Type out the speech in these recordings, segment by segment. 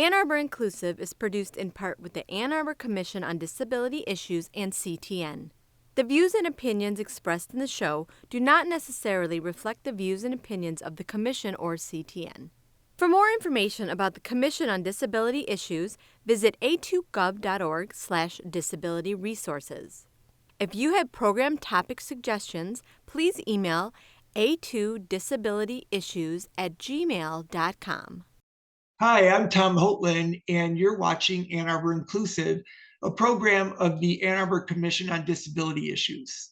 Ann Arbor Inclusive is produced in part with the Ann Arbor Commission on Disability Issues and CTN. The views and opinions expressed in the show do not necessarily reflect the views and opinions of the Commission or CTN. For more information about the Commission on Disability Issues, visit a2gov.org/disability resources. If you have program topic suggestions, please email a2disabilityissues@gmail.com. Hi, I'm Tom Holtland, and you're watching Ann Arbor Inclusive, a program of the Ann Arbor Commission on Disability Issues.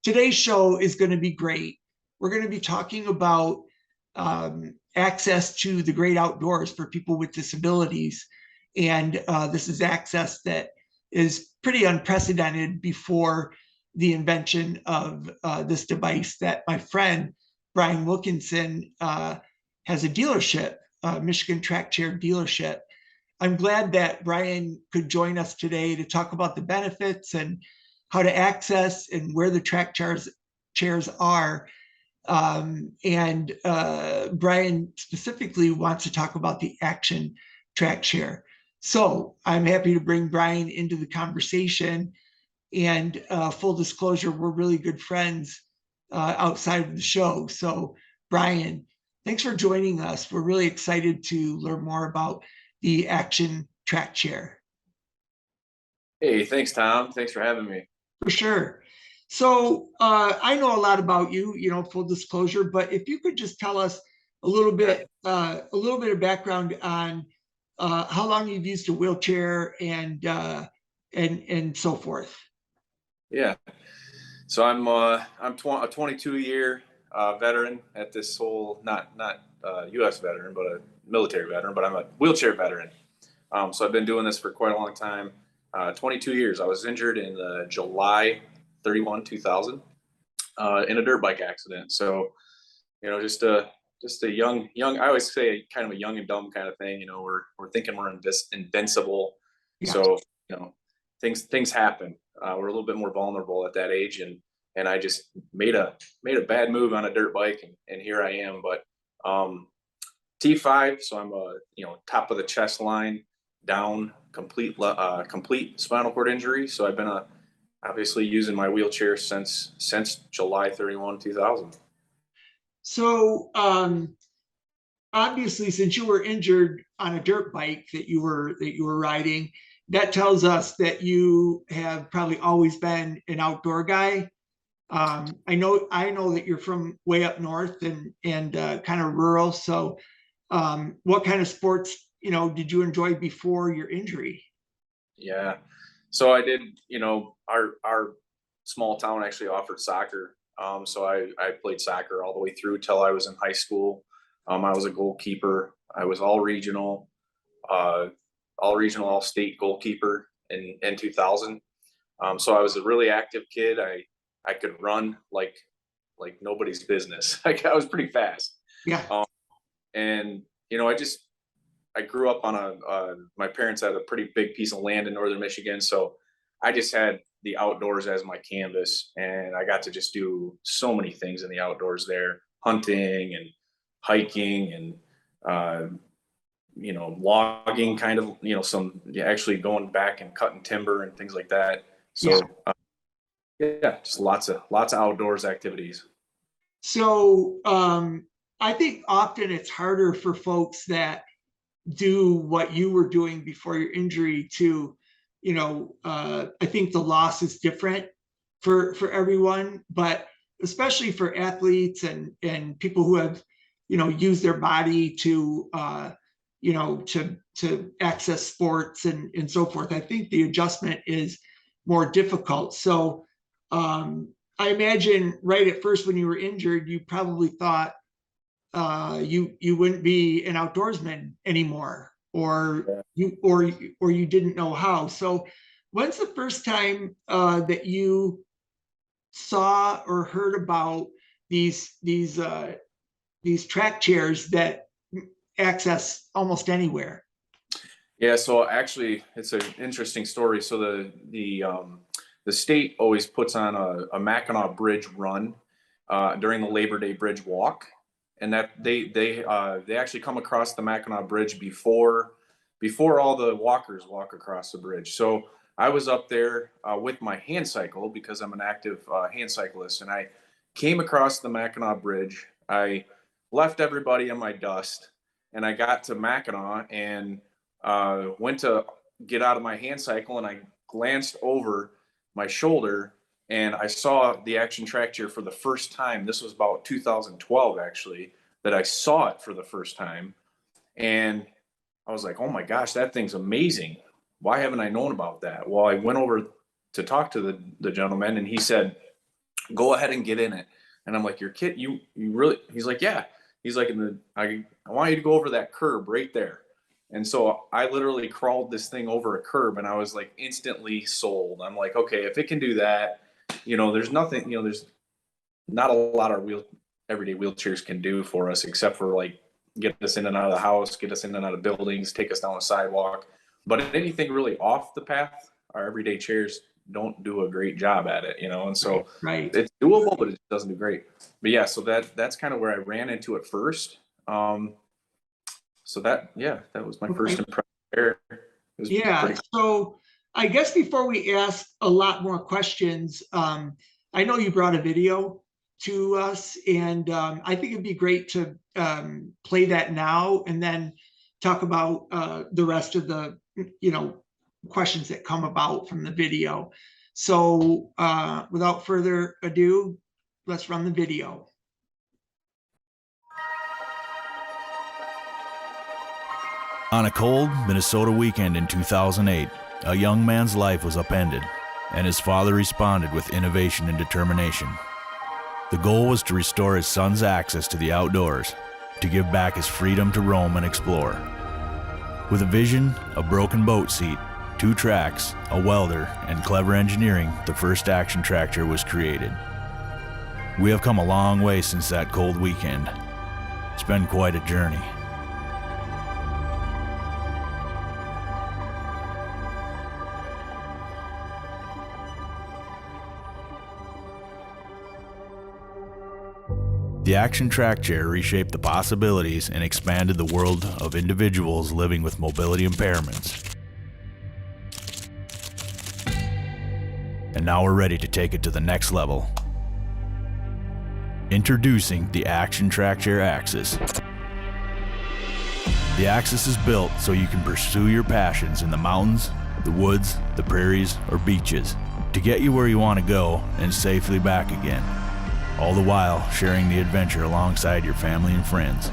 Today's show is going to be great. We're going to be talking about access to the great outdoors for people with disabilities. And this is access that is pretty unprecedented before the invention of this device that my friend, Bryan Wilkinson, has a dealership, Michigan Trackchair dealership. I'm glad that Bryan could join us today to talk about the benefits and how to access and where the chairs are. Bryan specifically wants to talk about the Action Trackchair. So I'm happy to bring Bryan into the conversation. And full disclosure, we're really good friends outside of the show. So Bryan, thanks for joining us. We're really excited to learn more about the Action Trackchair. Hey, thanks, Tom. Thanks for having me. For sure. So I know a lot about you, full disclosure, but if you could just tell us a little bit of background on how long you've used a wheelchair and so forth. Yeah. So I'm a 22-year veteran at this whole not U.S. veteran, but a military veteran. But I'm a wheelchair veteran. So I've been doing this for quite a long time. 22 years. I was injured in July 31, 2000, in a dirt bike accident. So, just a young. I always say kind of a young and dumb kind of thing. We're thinking we're invincible. Yeah. So, things happen. We're a little bit more vulnerable at that age, and I just made a bad move on a dirt bike, and here I am. But T5, so I'm top of the chest line down, complete spinal cord injury. So I've been obviously using my wheelchair since July 31, 2000. So obviously, since you were injured on a dirt bike that you were riding, that tells us that you have probably always been an outdoor guy. I know that you're from way up north and kind of rural. So what kind of sports did you enjoy before your injury? Yeah. So I did, our small town actually offered soccer. So I played soccer all the way through till I was in high school. I was a goalkeeper. I was all regional, all state goalkeeper in 2000. So I was a really active kid. I could run like nobody's business. I was pretty fast. Yeah. And I grew up on my parents had a pretty big piece of land in northern Michigan. So I just had the outdoors as my canvas, and I got to just do so many things in the outdoors there, hunting and hiking and, logging kind of, actually going back and cutting timber and things like that. So just lots of outdoors activities. So I think often it's harder for folks that do what you were doing before your injury to, I think the loss is different for everyone, but especially for athletes and people who have, used their body to, to access sports and so forth. I think the adjustment is more difficult. So I imagine right at first when you were injured, you probably thought you wouldn't be an outdoorsman anymore, or you didn't know how. So when's the first time that you saw or heard about these track chairs that access almost anywhere? Yeah, so actually it's an interesting story. So the state always puts on a Mackinac Bridge run during the Labor Day Bridge Walk. And that they actually come across the Mackinac Bridge before before all the walkers walk across the bridge. So I was up there with my hand cycle because I'm an active hand cyclist, and I came across the Mackinac Bridge. I left everybody in my dust, and I got to Mackinac and went to get out of my hand cycle, and I glanced over my shoulder and I saw the Action Trackchair for the first time. This was about 2012 actually that I saw it for the first time, and I was like, oh my gosh, that thing's amazing. Why haven't I known about that? Well, I went over to talk to the gentleman, and he said, go ahead and get in it. And I'm like, you're kidding? You really? He's like, yeah. He's like, I want you to go over that curb right there. And so I literally crawled this thing over a curb, and I was like instantly sold. I'm like, okay, if it can do that, there's nothing, there's not a lot of everyday wheelchairs can do for us, except for like get us in and out of the house, get us in and out of buildings, take us down a sidewalk. But anything really off the path, our everyday chairs don't do a great job at it, and so Right. it's doable, but it doesn't do great. But yeah, so that's kind of where I ran into it first. So that was my first impression there. Yeah. So I guess before we ask a lot more questions, I know you brought a video to us, and I think it'd be great to play that now and then talk about the rest of the questions that come about from the video. So without further ado, let's run the video. On a cold Minnesota weekend in 2008, a young man's life was upended, and his father responded with innovation and determination. The goal was to restore his son's access to the outdoors, to give back his freedom to roam and explore. With a vision, a broken boat seat, 2 tracks, a welder, and clever engineering, the first Action Trackchair was created. We have come a long way since that cold weekend. It's been quite a journey. The Action Trackchair reshaped the possibilities and expanded the world of individuals living with mobility impairments. And now we're ready to take it to the next level. Introducing the Action Trackchair AXIS. The AXIS is built so you can pursue your passions in the mountains, the woods, the prairies, or beaches, to get you where you want to go and safely back again. All the while sharing the adventure alongside your family and friends.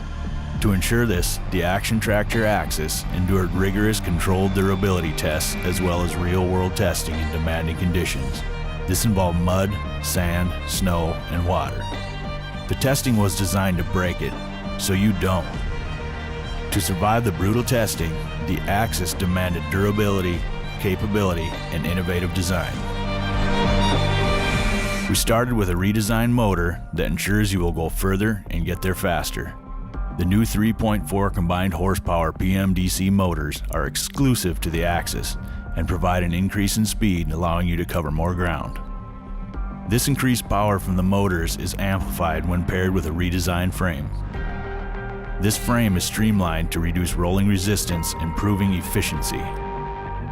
To ensure this, the Action Trackchair AXIS endured rigorous controlled durability tests as well as real-world testing in demanding conditions. This involved mud, sand, snow, and water. The testing was designed to break it, so you don't. To survive the brutal testing, the AXIS demanded durability, capability, and innovative design. We started with a redesigned motor that ensures you will go further and get there faster. The new 3.4 combined horsepower PMDC motors are exclusive to the AXIS and provide an increase in speed, allowing you to cover more ground. This increased power from the motors is amplified when paired with a redesigned frame. This frame is streamlined to reduce rolling resistance, improving efficiency.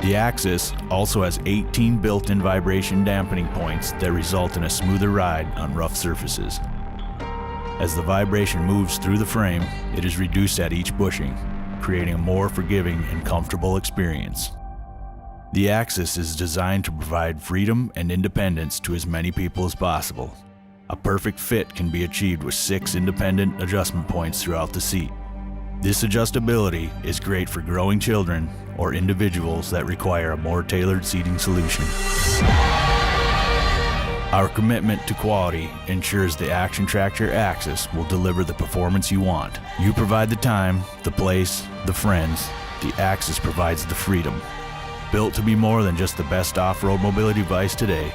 The AXIS also has 18 built-in vibration dampening points that result in a smoother ride on rough surfaces. As the vibration moves through the frame, it is reduced at each bushing, creating a more forgiving and comfortable experience. The AXIS is designed to provide freedom and independence to as many people as possible. A perfect fit can be achieved with 6 independent adjustment points throughout the seat. This adjustability is great for growing children or individuals that require a more tailored seating solution. Our commitment to quality ensures the Action Trackchair AXIS will deliver the performance you want. You provide the time, the place, the friends. The AXIS provides the freedom. Built to be more than just the best off-road mobility device today,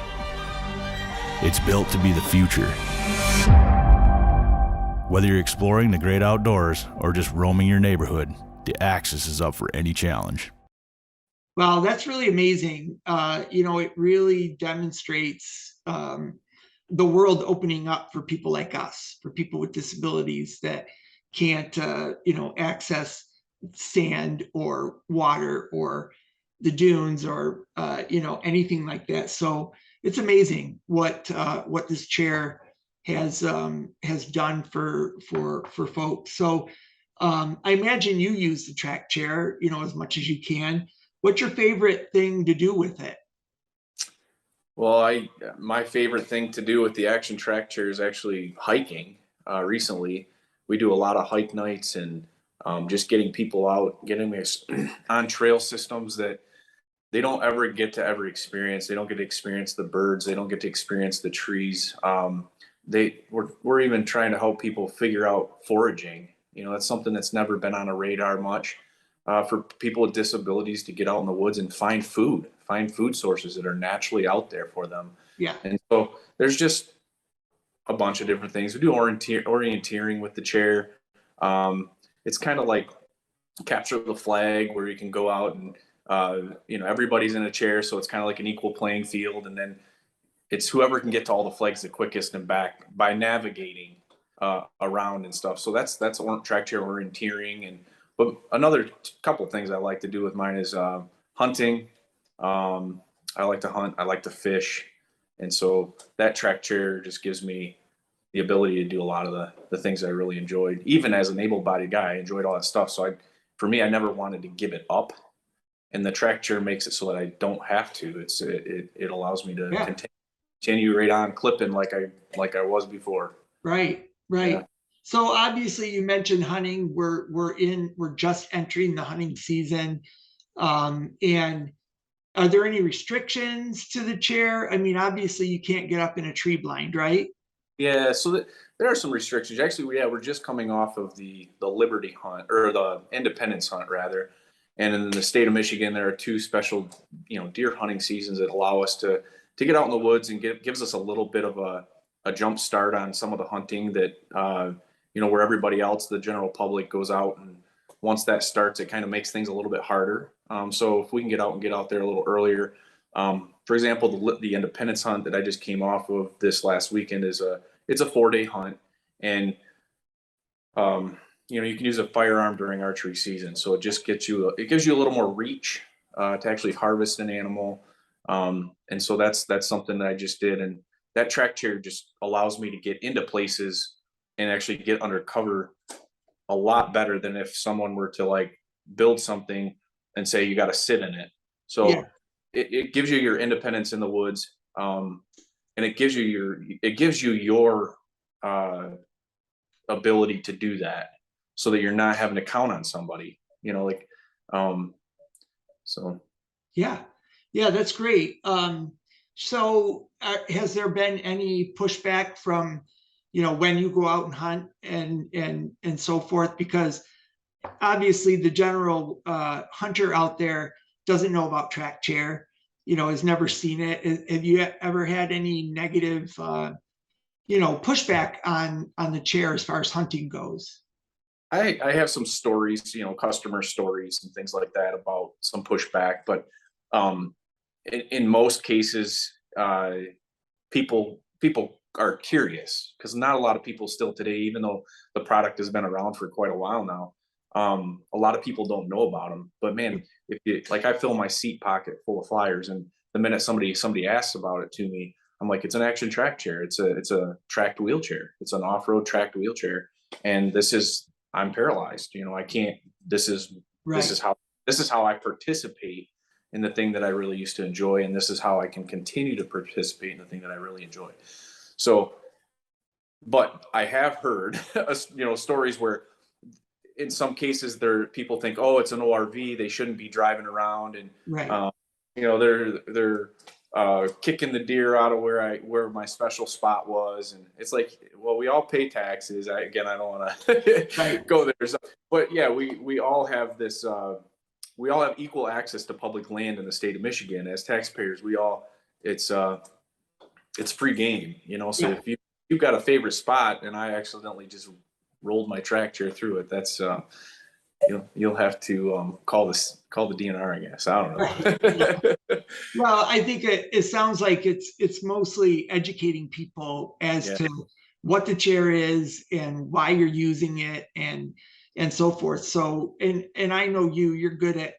it's built to be the future. Whether you're exploring the great outdoors or just roaming your neighborhood, the AXIS is up for any challenge. Wow, that's really amazing. It really demonstrates the world opening up for people like us, for people with disabilities that can't, access sand or water or the dunes or anything like that. So it's amazing what this chair has done for folks. So I imagine you use the Trackchair, as much as you can. What's your favorite thing to do with it? Well, my favorite thing to do with the Action Trackchair is actually hiking. Recently, we do a lot of hike nights and just getting people out, getting them on trail systems that they don't ever get to experience. They don't get to experience the birds. They don't get to experience the trees. We're even trying to help people figure out foraging. That's something that's never been on a radar much for people with disabilities to get out in the woods and find food sources that are naturally out there for them. Yeah. And so there's just a bunch of different things. We do orienteering with the chair. It's kind of like capture the flag, where you can go out and everybody's in a chair, so it's kind of like an equal playing field, and then it's whoever can get to all the flags the quickest and back by navigating around and stuff. So that's Trackchair orienteering. But another couple things I like to do with mine is hunting. I like to hunt. I like to fish. And so that Trackchair just gives me the ability to do a lot of the things I really enjoyed. Even as an able-bodied guy, I enjoyed all that stuff. So for me, I never wanted to give it up. And the Trackchair makes it so that I don't have to. It allows me to continue right on clipping like I was before. Right. Yeah. So obviously you mentioned hunting. We're just entering the hunting season. And are there any restrictions to the chair? I mean, obviously you can't get up in a tree blind, right? Yeah, so there are some restrictions. Actually, we're just coming off of the Liberty hunt, or the Independence hunt rather. And in the state of Michigan, there are two special, deer hunting seasons that allow us to get out in the woods and gives us a little bit of a jump start on some of the hunting that, where everybody else, the general public, goes out. And once that starts, it kind of makes things a little bit harder. So if we can get out there a little earlier, for example, the Independence hunt that I just came off of this last weekend it's a 4-day hunt, and you can use a firearm during archery season. So it just gives you a little more reach to actually harvest an animal. And so that's something that I just did. And that Trackchair just allows me to get into places and actually get under cover a lot better than if someone were to like build something and say you got to sit in it. So it gives you your independence in the woods, and it gives you your ability to do that, so that you're not having to count on somebody. So yeah, that's great. So has there been any pushback from when you go out and hunt and so forth? Because obviously the general hunter out there doesn't know about Trackchair, has never seen it. Have you ever had any negative pushback on the chair as far as hunting goes? I have some stories, customer stories and things like that about some pushback, but in most cases, people are curious, because not a lot of people still today, even though the product has been around for quite a while now, a lot of people don't know about them. But man, I fill my seat pocket full of flyers, and the minute somebody asks about it to me, I'm like, it's an Action Trackchair. It's a tracked wheelchair. It's an off-road tracked wheelchair, and I'm paralyzed. I can't. This is how I participate in the thing that I really used to enjoy, and this is how I can continue to participate in the thing that I really enjoy. So, but I have heard, stories where, in some cases, people think, oh, it's an ORV, they shouldn't be driving around, and they're kicking the deer out of where my special spot was, and it's like, well, we all pay taxes. I don't want to go there. So, but yeah, we all have this. We all have equal access to public land in the state of Michigan as taxpayers. It's free game, So if you've got a favorite spot, and I accidentally just rolled my Trackchair through it, that's you'll have to call the DNR, I guess. I don't know. Well, I think it sounds like it's mostly educating people as to what the chair is and why you're using it, and and so forth. So, and I know you're good at,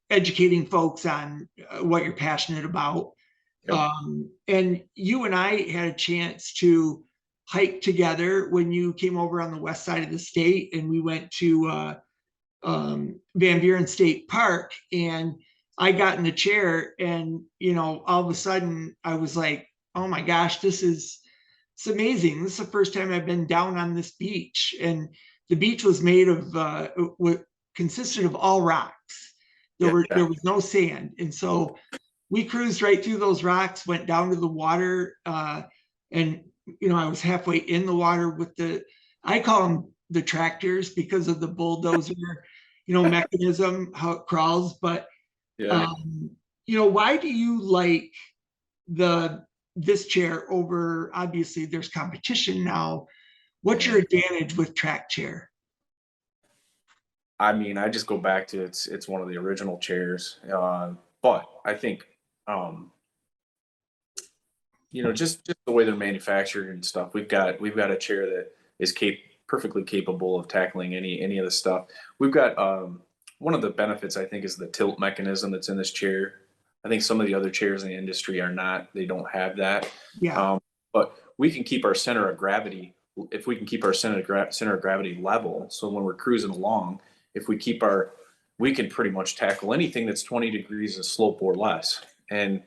educating folks on what you're passionate about. Yep. And you and I had a chance to hike together when you came over on the west side of the state, and we went to Van Buren State Park, and I got in the chair, and all of a sudden I was like, oh my gosh, it's amazing. This is the first time I've been down on this beach, and the beach was made of consisted of all rocks. There was no sand, and so we cruised right through those rocks, went down to the water, and I was halfway in the water with I call them the tractors because of the bulldozer, mechanism, how it crawls. But Yeah. why do you like this chair over? Obviously, there's competition now. What's your advantage with Trackchair? I mean, I just go back to it's one of the original chairs, but I think just the way they're manufactured and stuff. We've got a chair that is perfectly capable of tackling any of the stuff. We've got one of the benefits, I think, is the tilt mechanism that's in this chair. I think some of the other chairs in the industry they don't have that. Yeah. But we can keep our center of gravity. If we can keep our center of gravity level, so when we're cruising along, if we can pretty much tackle anything that's 20 degrees of slope or less. And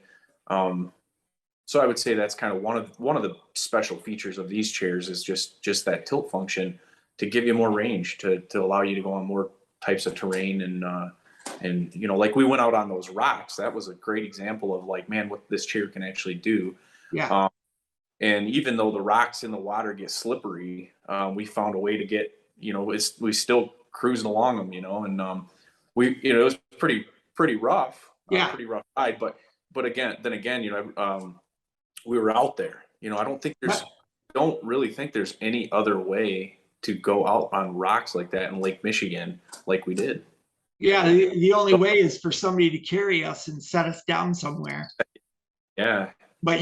so I would say that's kind of one of the special features of these chairs is just that tilt function to give you more range, to allow you to go on more types of terrain. And like we went out on those rocks. That was a great example of like, man, what this chair can actually do. Yeah. And even though the rocks in the water get slippery, we found a way to get, we still cruising along them, and it was pretty rough, Yeah. pretty rough ride. But again, we were out there. I don't really think there's any other way to go out on rocks like that in Lake Michigan like we did. Yeah, the only way is for somebody to carry us and set us down somewhere. Yeah. But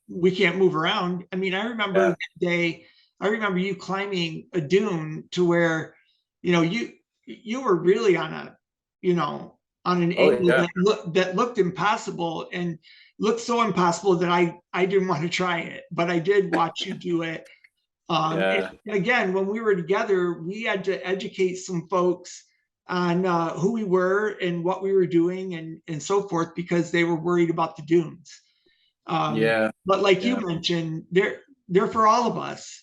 we can't move around. I mean, I remember that day, I remember you climbing a dune to where, you were really on an angle that looked impossible, and looked so impossible that I didn't want to try it, but I did watch you do it. And again, when we were together, we had to educate some folks on who we were and what we were doing and so forth, because they were worried about the dunes. But like you mentioned, they're for all of us.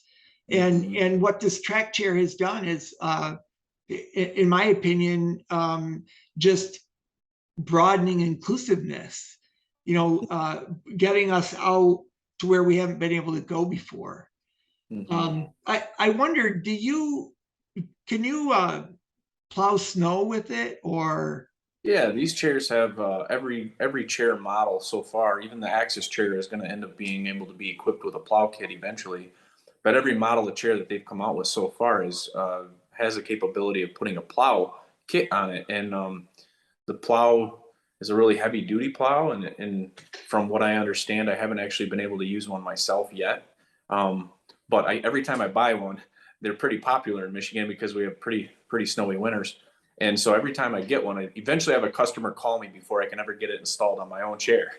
And what this Trackchair has done is, in my opinion, just broadening inclusiveness, getting us out to where we haven't been able to go before. I wonder, can you plow snow with it, or? Yeah, these chairs have every chair model so far. Even the AXIS chair is going to end up being able to be equipped with a plow kit eventually. But every model of chair that they've come out with so far has a capability of putting a plow kit on it. And the plow is a really heavy duty plow. And from what I understand, I haven't actually been able to use one myself yet. But every time I buy one, they're pretty popular in Michigan because we have pretty snowy winters. And so every time I get one, I eventually have a customer call me before I can ever get it installed on my own chair,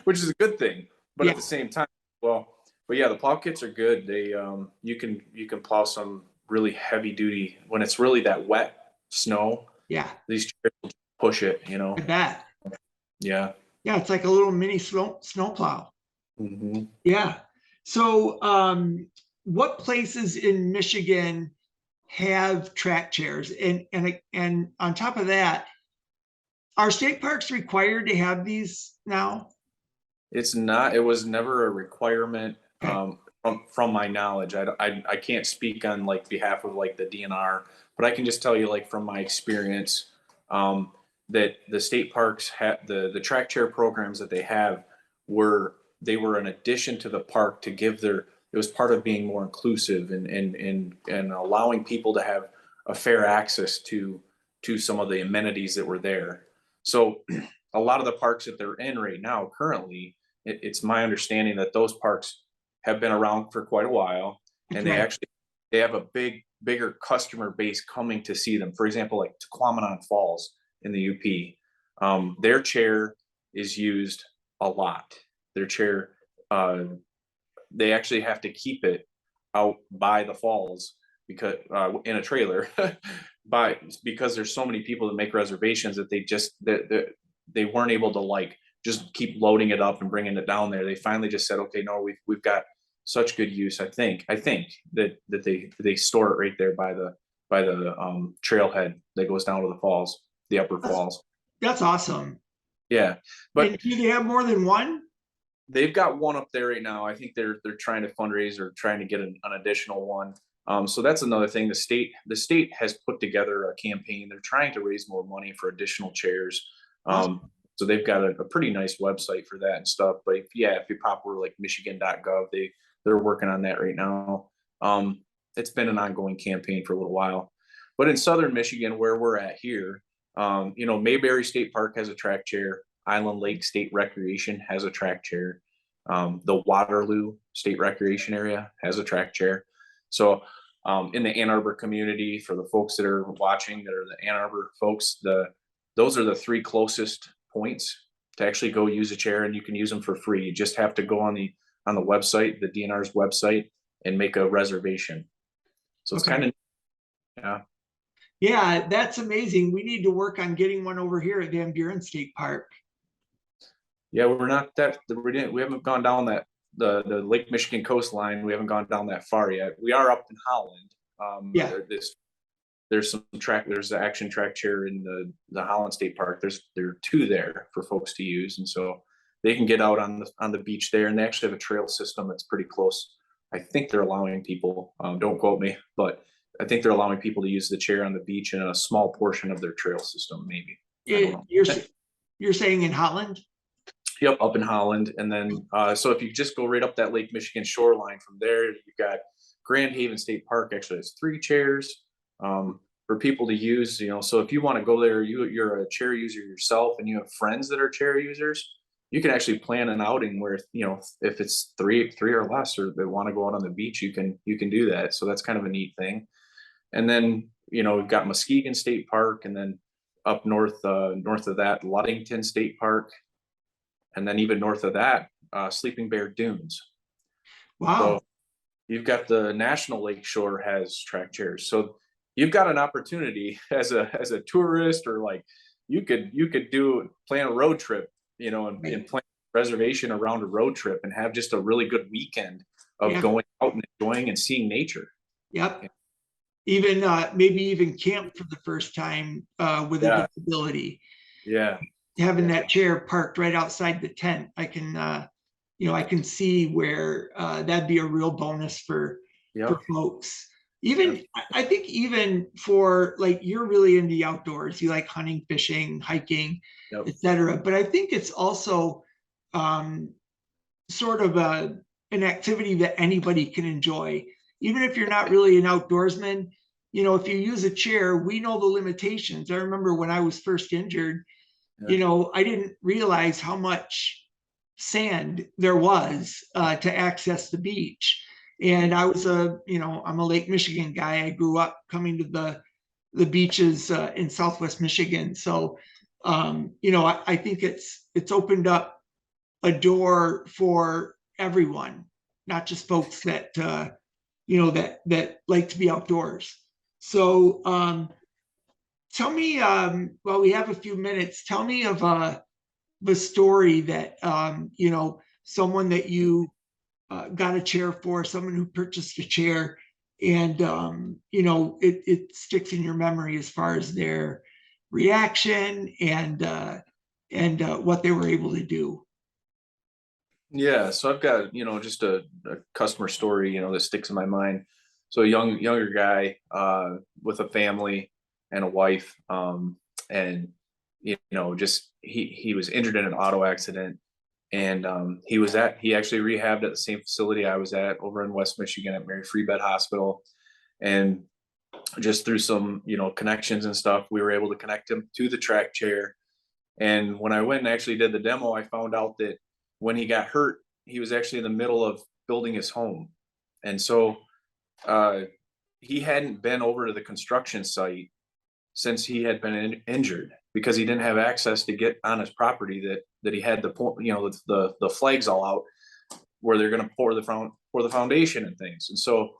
which is a good thing. But at the same time, but yeah, the plow kits are good. They you can plow some really heavy duty when it's really that wet snow. Yeah, these chairs will push it. I bet. Yeah. Yeah, it's like a little mini snow plow. Yeah. So, what places in Michigan have track chairs? And on top of that, are state parks required to have these now? It's not. It was never a requirement. From my knowledge, I can't speak on like behalf of like the DNR, but I can just tell you like from my experience, that the state parks have the track chair programs that they have were an addition to the park to give it was part of being more inclusive and allowing people to have a fair access to some of the amenities that were there. So a lot of the parks that they're in right now currently, it's my understanding that those parks have been around for quite a while, and they have a big bigger customer base coming to see them. For example, like Tequamanon Falls in the UP, their chair is used a lot. Their chair, they actually have to keep it out by the falls because in a trailer, because there's so many people that make reservations that they weren't able to like just keep loading it up and bringing it down there. They finally just said, okay, no, we've got such good use. I think that they store it right there by the trailhead that goes down to the falls, the upper falls. That's awesome. Yeah, but and do they have more than one? They've got one up there right now. I think they're trying to fundraise or trying to get an additional one. So that's another thing. The state has put together a campaign. They're trying to raise more money for additional chairs. Awesome. So they've got a pretty nice website for that and stuff. But if you pop over like Michigan.gov, they're working on that right now. It's been an ongoing campaign for a little while. But in southern Michigan, where we're at here, Mayberry State Park has a track chair. Island Lake State Recreation has a track chair. The Waterloo State Recreation Area has a track chair. So in the Ann Arbor community, for the folks that are watching that are the Ann Arbor folks, those are the 3 closest points to actually go use a chair, and you can use them for free. You just have to go on the website, the DNR's website, and make a reservation. So it's kind of, yeah, that's amazing. We need to work on getting one over here at Van Buren State Park. Yeah, we haven't gone down the Lake Michigan coastline. We haven't gone down that far yet. We are up in Holland. There's the Action Trackchair in the Holland State Park. There are 2 there for folks to use, and so they can get out on the beach there, and they actually have a trail system that's pretty close. I think they're allowing people, don't quote me, but I think they're allowing people to use the chair on the beach in a small portion of their trail system, maybe. You're saying in Holland? Yep, up in Holland. And then, so if you just go right up that Lake Michigan shoreline from there, you've got Grand Haven State Park actually has 3 chairs for people to use. So if you want to go there, you're a chair user yourself and you have friends that are chair users, you can actually plan an outing where, if it's three or less, or they want to go out on the beach, you can do that. So that's kind of a neat thing. And then, we've got Muskegon State Park, and then up north of that, Ludington State Park. And then even north of that, Sleeping Bear Dunes. Wow. So you've got the National Lakeshore has track chairs. So you've got an opportunity as a tourist, or like you could plan a road trip, and plan a reservation around a road trip and have just a really good weekend of going out and enjoying and seeing nature. Yep. Even maybe even camp for the first time with a disability. Yeah. Having that chair parked right outside the tent, I can see where that'd be a real bonus for folks. Even I think even for like, you're really into the outdoors, you like hunting, fishing, hiking, etc. But I think it's also sort of an activity that anybody can enjoy, even if you're not really an outdoorsman. If you use a chair, we know the limitations. I remember when I was first injured, I didn't realize how much sand there was to access the beach. And I was I'm a Lake Michigan guy. I grew up coming to the beaches in Southwest Michigan. So, I think it's opened up a door for everyone, not just folks that, that like to be outdoors. So, tell me, well, we have a few minutes. Tell me of the story that, someone that you got a chair for, someone who purchased a chair, and, it sticks in your memory as far as their reaction and what they were able to do. Yeah. So I've got, just a customer story, that sticks in my mind. So a younger guy with a family and a wife, and just he was injured in an auto accident, and he actually rehabbed at the same facility I was at over in West Michigan at Mary Free Bed Hospital, and just through some connections and stuff, we were able to connect him to the track chair. And when I went and actually did the demo, I found out that when he got hurt, he was actually in the middle of building his home, and so he hadn't been over to the construction site since he had been injured, because he didn't have access to get on his property that he had the flags all out where they're going to pour the foundation and things. And so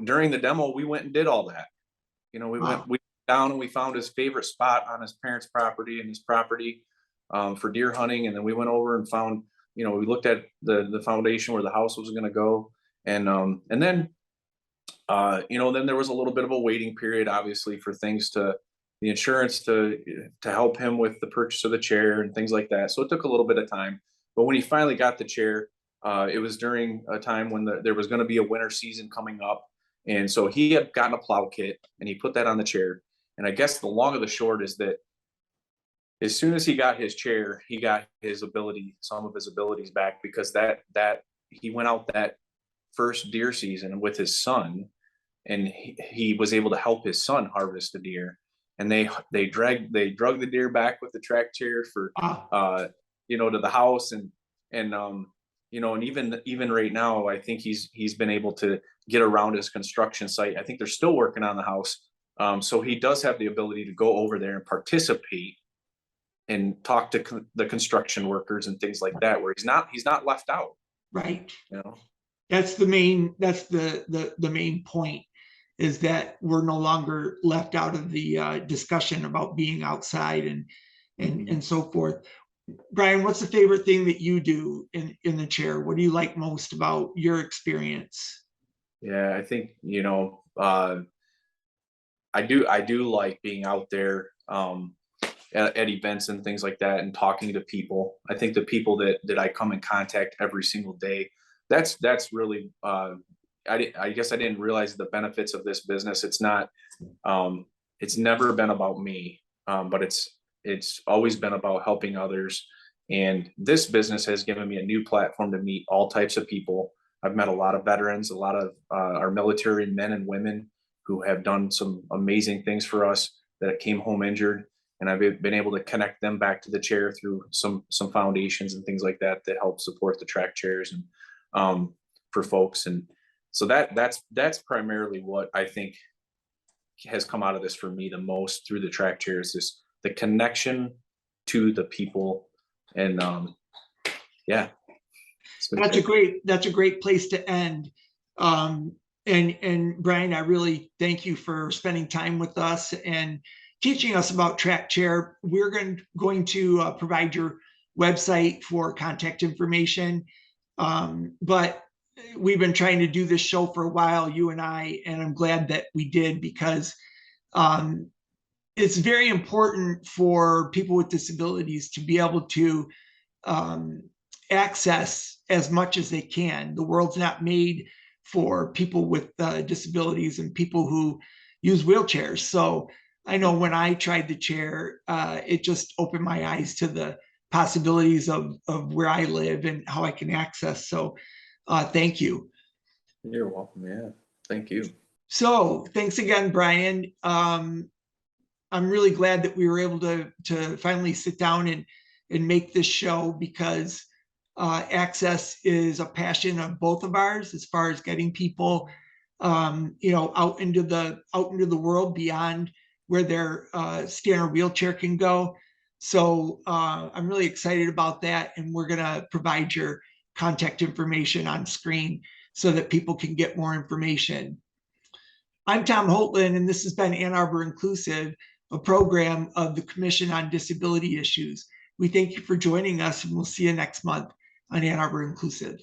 during the demo, we went and did all that. We went down and we found his favorite spot on his parents' property and his property for deer hunting. And then we went over and found, we looked at the foundation where the house was going to go. And then then there was a little bit of a waiting period, obviously, for the insurance to help him with the purchase of the chair and things like that. So it took a little bit of time, but when he finally got the chair, it was during a time when there was going to be a winter season coming up. And so he had gotten a plow kit and he put that on the chair. And I guess the long of the short is that as soon as he got his chair, he got some of his abilities back, because that he went out that first deer season with his son, and he was able to help his son harvest the deer. And they drug the deer back with the track chair to the house. And even right now, I think he's been able to get around his construction site. I think they're still working on the house. So he does have the ability to go over there and participate and talk to the construction workers and things like that, where he's not left out. Right. That's the main point, is that we're no longer left out of the discussion about being outside and so forth. Bryan, what's the favorite thing that you do in the chair? What do you like most about your experience? Yeah, I think, I do like being out there at events and things like that and talking to people. I think the people that I come in contact every single day, that's really, I guess I didn't realize the benefits of this business. It's not, it's never been about me, but it's always been about helping others. And this business has given me a new platform to meet all types of people. I've met a lot of veterans, a lot of our military men and women who have done some amazing things for us that came home injured. And I've been able to connect them back to the chair through some foundations and things like that help support the track chairs and for folks. And so that's primarily what I think has come out of this for me the most through the track chairs, is the connection to the people. And that's a great place to end. And Bryan, I really thank you for spending time with us and teaching us about Trackchair. We're going to provide your website for contact information. But we've been trying to do this show for a while, you and I, and I'm glad that we did, because it's very important for people with disabilities to be able to access as much as they can. The world's not made for people with disabilities and people who use wheelchairs. So I know when I tried the chair, it just opened my eyes to the possibilities of where I live and how I can access. So thank you. You're welcome. Yeah, thank you. So thanks again, Bryan. I'm really glad that we were able to finally sit down and make this show, because access is a passion of both of ours, as far as getting people out into the world beyond where their standard wheelchair can go. So I'm really excited about that, and we're going to provide your contact information on screen so that people can get more information. I'm Tom Holtland, and this has been Ann Arbor Inclusive, a program of the Commission on Disability Issues. We thank you for joining us, and we'll see you next month on Ann Arbor Inclusive.